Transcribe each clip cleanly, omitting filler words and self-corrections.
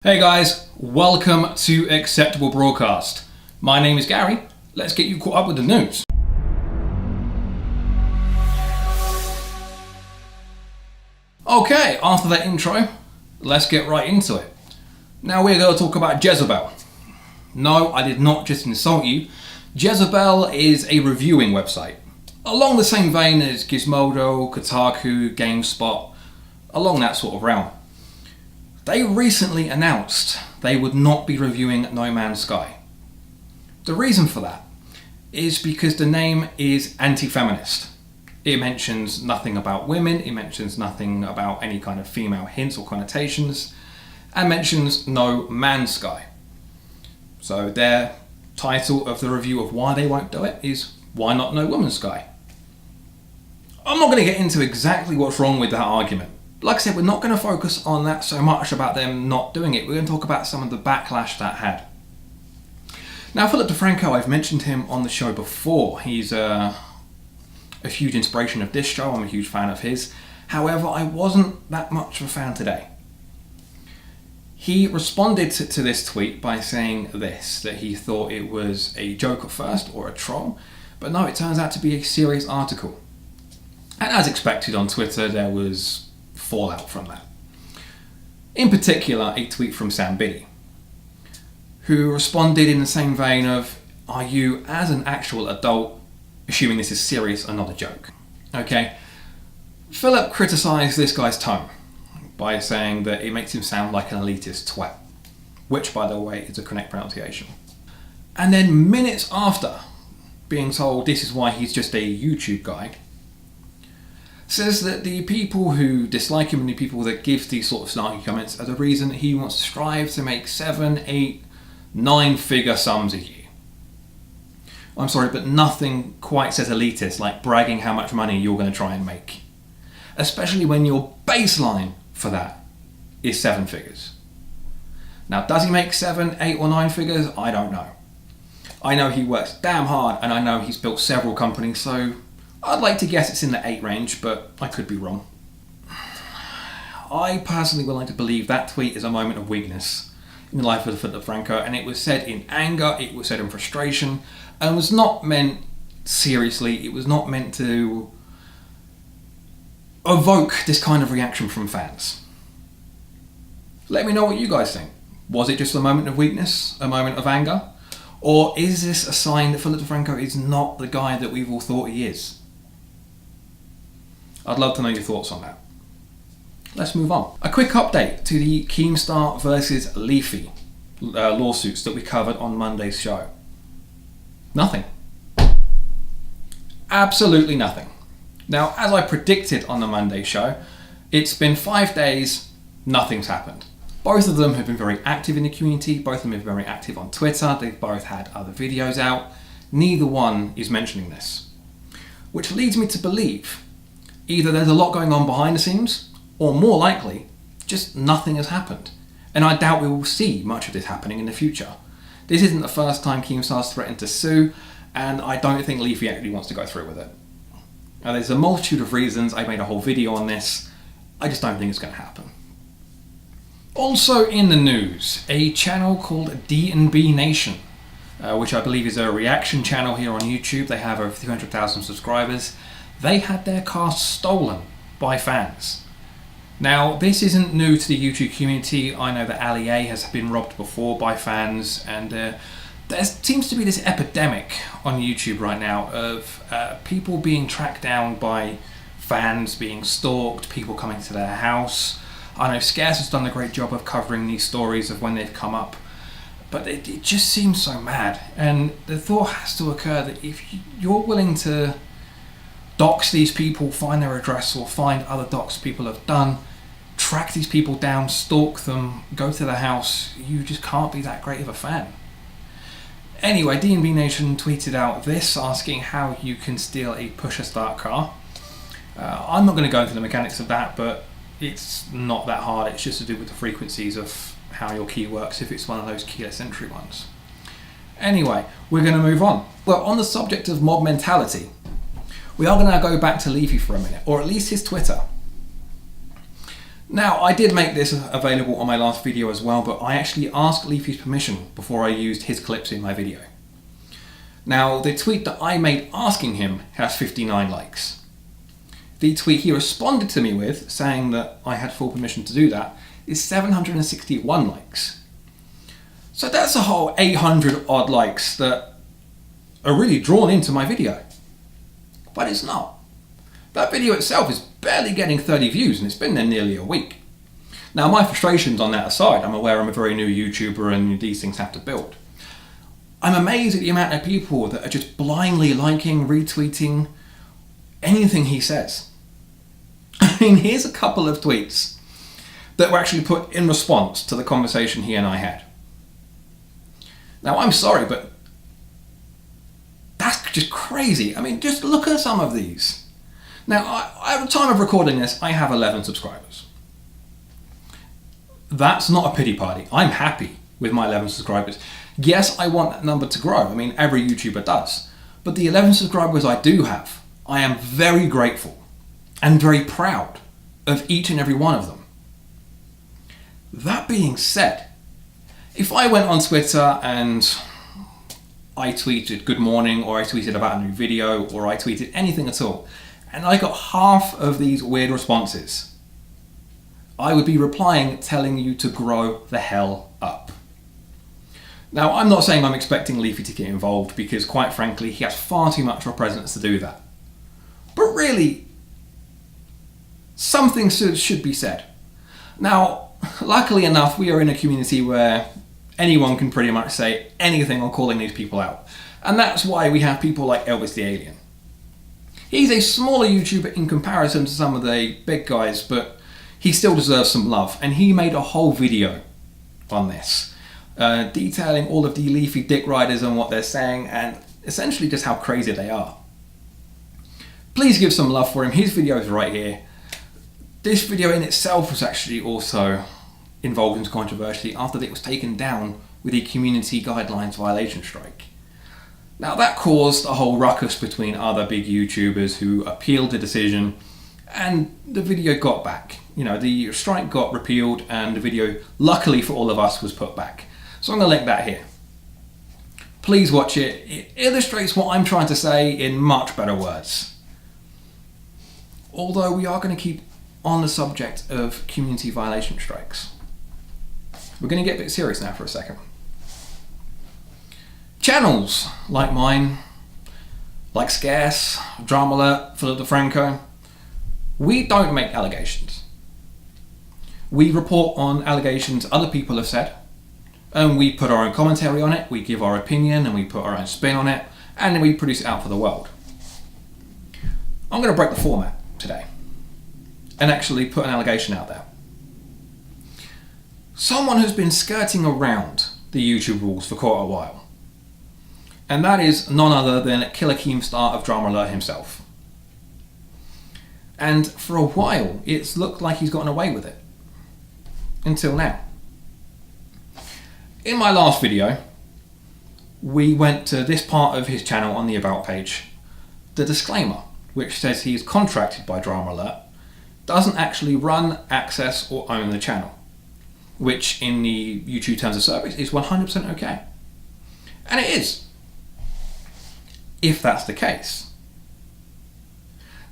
Hey guys, welcome to Acceptable Broadcast. My name is Gary. Let's get you caught up with the news. Okay, after that intro, let's get right into it. Now we're going to talk about Jezebel. No, I did not just insult you. Jezebel is a reviewing website, along the same vein as Gizmodo, Kotaku, GameSpot, along that sort of realm. They recently announced they would not be reviewing No Man's Sky. The reason for that is because the name is anti-feminist. It mentions nothing about women, it mentions nothing about any kind of female hints or connotations, and mentions No Man's Sky. So their title of the review of why they won't do it is Why Not No Woman's Sky? I'm not going to get into exactly what's wrong with that argument. Like I said, we're not going to focus on that so much about them not doing it. We're going to talk about some of the backlash that had. Now, Philip Defranco, I've mentioned him on the show before. He's a huge inspiration of this show. I'm a huge fan of his. However, I wasn't that much of a fan today. He responded to this tweet by saying this, that he thought it was a joke at first or a troll, but no, it turns out to be a serious article. And as expected on Twitter, there was fallout from that. In particular, a tweet from Sam Biddy, who responded in the same vein of, are you, as an actual adult, assuming this is serious and not a joke? Okay, Philip criticised this guy's tone by saying that it makes him sound like an elitist twat, which, by the way, is a correct pronunciation. And then minutes after being told this is why he's just a YouTube guy, says that the people who dislike him and the people that give these sort of snarky comments are the reason he wants to strive to make 7, 8, 9-figure sums a year. I'm sorry, but nothing quite says elitist like bragging how much money you're going to try and make. Especially when your baseline for that is 7 figures. Now, does he make 7, 8 or 9 figures? I don't know. I know he works damn hard and I know he's built several companies, so I'd like to guess it's in the 8 range, but I could be wrong. I personally would like to believe that tweet is a moment of weakness in the life of Defranco, and it was said in anger, it was said in frustration, and was not meant seriously. It was not meant to evoke this kind of reaction from fans. Let me know what you guys think. Was it just a moment of weakness, a moment of anger? Or is this a sign that Philip Defranco is not the guy that we've all thought he is? I'd love to know your thoughts on that. Let's move on. A quick update to the Keemstar versus Leafy lawsuits that we covered on Monday's show. Nothing. Absolutely nothing. Now, as I predicted on the Monday show, it's been 5 days, nothing's happened. Both of them have been very active in the community, both of them have been very active on Twitter, they've both had other videos out. Neither one is mentioning this. Which leads me to believe either there's a lot going on behind the scenes, or more likely, just nothing has happened. And I doubt we will see much of this happening in the future. This isn't the first time Keemstar's threatened to sue, and I don't think Leafy actually wants to go through with it. Now, there's a multitude of reasons. I made a whole video on this. I just don't think it's going to happen. Also in the news, a channel called DMV Nation, which I believe is a reaction channel here on YouTube. They have over 300,000 subscribers. They had their cast stolen by fans. Now, this isn't new to the YouTube community. I know that Ali A has been robbed before by fans, and there seems to be this epidemic on YouTube right now of people being tracked down by fans, being stalked, people coming to their house. I know Scarce has done a great job of covering these stories of when they've come up, but it just seems so mad. And the thought has to occur that if you're willing to dox these people, find their address, or find other dox people have done, track these people down, stalk them, go to their house, you just can't be that great of a fan. Anyway, DMV Nation tweeted out this, asking how you can steal a push-to-start car. I'm not going to go into the mechanics of that, but it's not that hard. It's just to do with the frequencies of how your key works if it's one of those keyless entry ones. Anyway, we're going to move on. Well, on the subject of mob mentality, we are going to go back to Leafy for a minute, or at least his Twitter. Now, I did make this available on my last video as well, but I actually asked Leafy's permission before I used his clips in my video. Now, the tweet that I made asking him has 59 likes. The tweet he responded to me with, saying that I had full permission to do that, is 761 likes. So that's a whole 800 odd likes that are really drawn into my video. But it's not. That video itself is barely getting 30 views and it's been there nearly a week. Now, my frustrations on that aside, I'm aware I'm a very new YouTuber and these things have to build. I'm amazed at the amount of people that are just blindly liking, retweeting anything he says. I mean, here's a couple of tweets that were actually put in response to the conversation he and I had. Now, I'm sorry, but that's just crazy. I mean, just look at some of these. Now, at the time of recording this, I have 11 subscribers. That's not a pity party. I'm happy with my 11 subscribers. Yes, I want that number to grow. I mean, every YouTuber does. But the 11 subscribers I do have, I am very grateful and very proud of each and every one of them. That being said, if I went on Twitter and I tweeted good morning, or I tweeted about a new video, or I tweeted anything at all, and I got half of these weird responses, I would be replying telling you to grow the hell up. Now, I'm not saying I'm expecting Leafy to get involved because, quite frankly, he has far too much of a presence to do that. But really, something should be said. Now, luckily enough, we are in a community where anyone can pretty much say anything on calling these people out. And that's why we have people like Elvis the Alien. He's a smaller YouTuber in comparison to some of the big guys, but he still deserves some love. And he made a whole video on this, detailing all of the Leafy dick riders and what they're saying, and essentially just how crazy they are. Please give some love for him. His video is right here. This video in itself was actually also involved in controversy after it was taken down with a community guidelines violation strike. Now, that caused a whole ruckus between other big YouTubers who appealed the decision, and the video got back. You know, the strike got repealed and the video, luckily for all of us, was put back. So I'm going to link that here. Please watch it. It illustrates what I'm trying to say in much better words. Although we are going to keep on the subject of community violation strikes. We're going to get a bit serious now for a second. Channels like mine, like Scarce, Drama Alert, Defranco, we don't make allegations. We report on allegations other people have said, and we put our own commentary on it, we give our opinion, and we put our own spin on it, and then we produce it out for the world. I'm going to break the format today and actually put an allegation out there. Someone has been skirting around the YouTube rules for quite a while, and that is none other than Killer Keemstar of Drama Alert himself. And for a while, it's looked like he's gotten away with it. Until now. In my last video, we went to this part of his channel on the About page, the disclaimer, which says he is contracted by Drama Alert, doesn't actually run, access, or own the channel, which in the YouTube Terms of Service is 100% okay. And it is, if that's the case.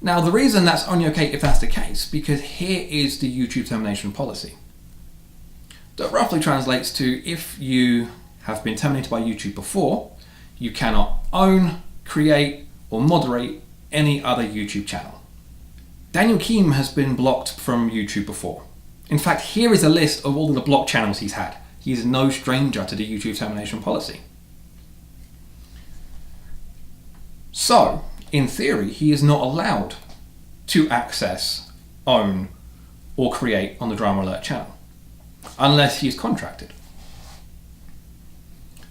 Now, the reason that's only okay if that's the case, because here is the YouTube termination policy. That roughly translates to, if you have been terminated by YouTube before, you cannot own, create, or moderate any other YouTube channel. Daniel Keem has been blocked from YouTube before. In fact, here is a list of all of the blocked channels he's had. He is no stranger to the YouTube termination policy. So, in theory, he is not allowed to access, own, or create on the Drama Alert channel, unless he's contracted.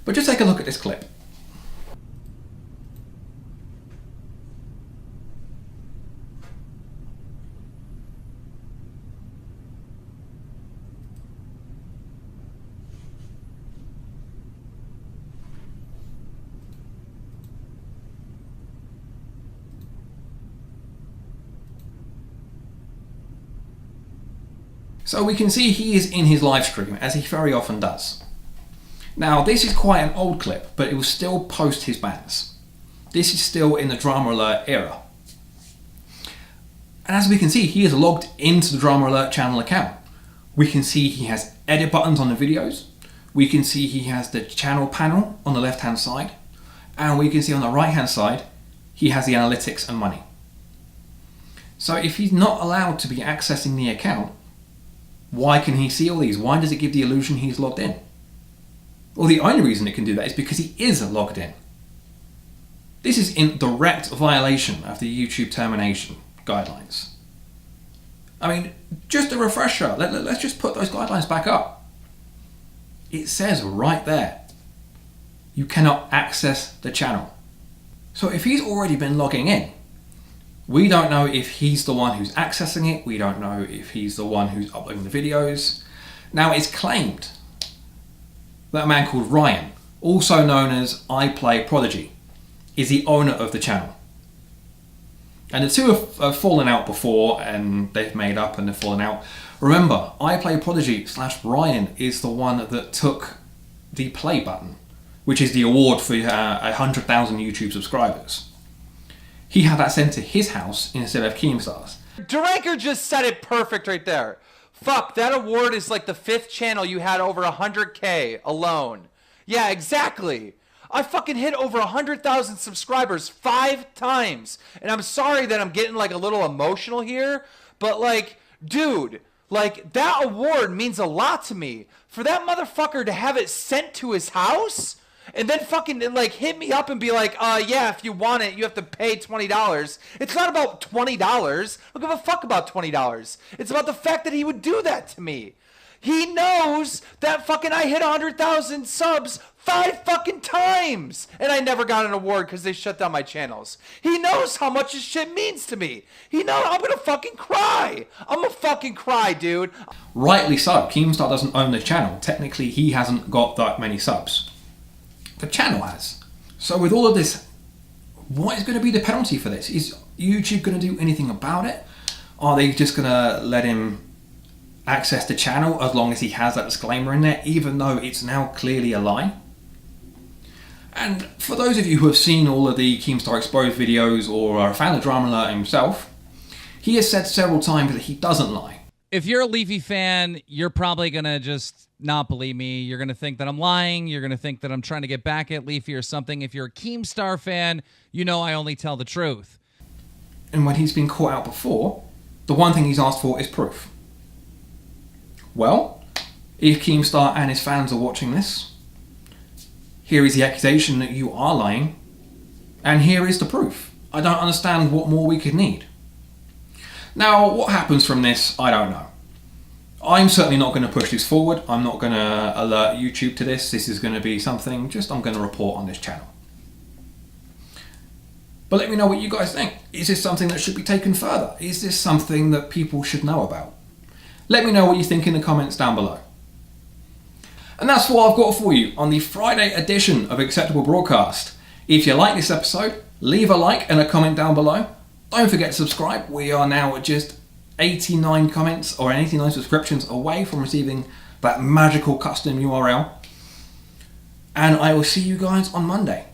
But just take a look at this clip. So we can see he is in his live stream, as he very often does. Now, this is quite an old clip, but it will still post his bans. This is still in the Drama Alert era. And as we can see, he is logged into the Drama Alert channel account. We can see he has edit buttons on the videos. We can see he has the channel panel on the left-hand side. And we can see on the right-hand side, he has the analytics and money. So if he's not allowed to be accessing the account, why can he see all these? Why does it give the illusion he's logged in? Well, the only reason it can do that is because he is logged in. This is in direct violation of the YouTube termination guidelines. I mean, just a refresher, let's just put those guidelines back up. It says right there, you cannot access the channel. So if he's already been logging in, we don't know if he's the one who's accessing it. We don't know if he's the one who's uploading the videos. Now, it's claimed that a man called Ryan, also known as I Play Prodigy, is the owner of the channel. And the two have fallen out before, and they've made up and they've fallen out. Remember, I Play Prodigy / Ryan is the one that took the play button, which is the award for 100,000 YouTube subscribers. He had that sent to his house instead of Keemstar's. Defranco just said it perfect right there. Fuck, that award is like the 5th channel you had over 100K alone. Yeah, exactly. I fucking hit over 100,000 subscribers 5 times. And I'm sorry that I'm getting like a little emotional here, but like, dude, like that award means a lot to me. For that motherfucker to have it sent to his house and then fucking like hit me up and be like, yeah, if you want it, you have to pay $20. It's not about $20. I don't give a fuck about $20. It's about the fact that he would do that to me. He knows that fucking I hit 100,000 subs 5 fucking times, and I never got an award because they shut down my channels. He knows how much this shit means to me. He knows I'm gonna fucking cry. I'm gonna fucking cry, dude. Rightly so. Keemstar doesn't own the channel. Technically, he hasn't got that many subs. The channel has. So with all of this, what is going to be the penalty for this? Is YouTube going to do anything about it? Are they just going to let him access the channel as long as he has that disclaimer in there, even though it's now clearly a lie? And for those of you who have seen all of the Keemstar Exposed videos or are a fan of Drama Alert himself, he has said several times that he doesn't lie. If you're a Leafy fan, you're probably going to just not believe me. You're going to think that I'm lying. You're going to think that I'm trying to get back at Leafy or something. If you're a Keemstar fan, you know I only tell the truth. And when he's been caught out before, the one thing he's asked for is proof. Well, if Keemstar and his fans are watching this, here is the accusation that you are lying, and here is the proof. I don't understand what more we could need. Now, what happens from this, I don't know. I'm certainly not going to push this forward. I'm not going to alert YouTube to this. This is going to be something I'm going to report on this channel. But let me know what you guys think. Is this something that should be taken further? Is this something that people should know about? Let me know what you think in the comments down below. And that's what I've got for you on the Friday edition of Acceptable Broadcast. If you like this episode, leave a like and a comment down below. Don't forget to subscribe. We are now at just 89 comments or 89 subscriptions away from receiving that magical custom URL. And I will see you guys on Monday.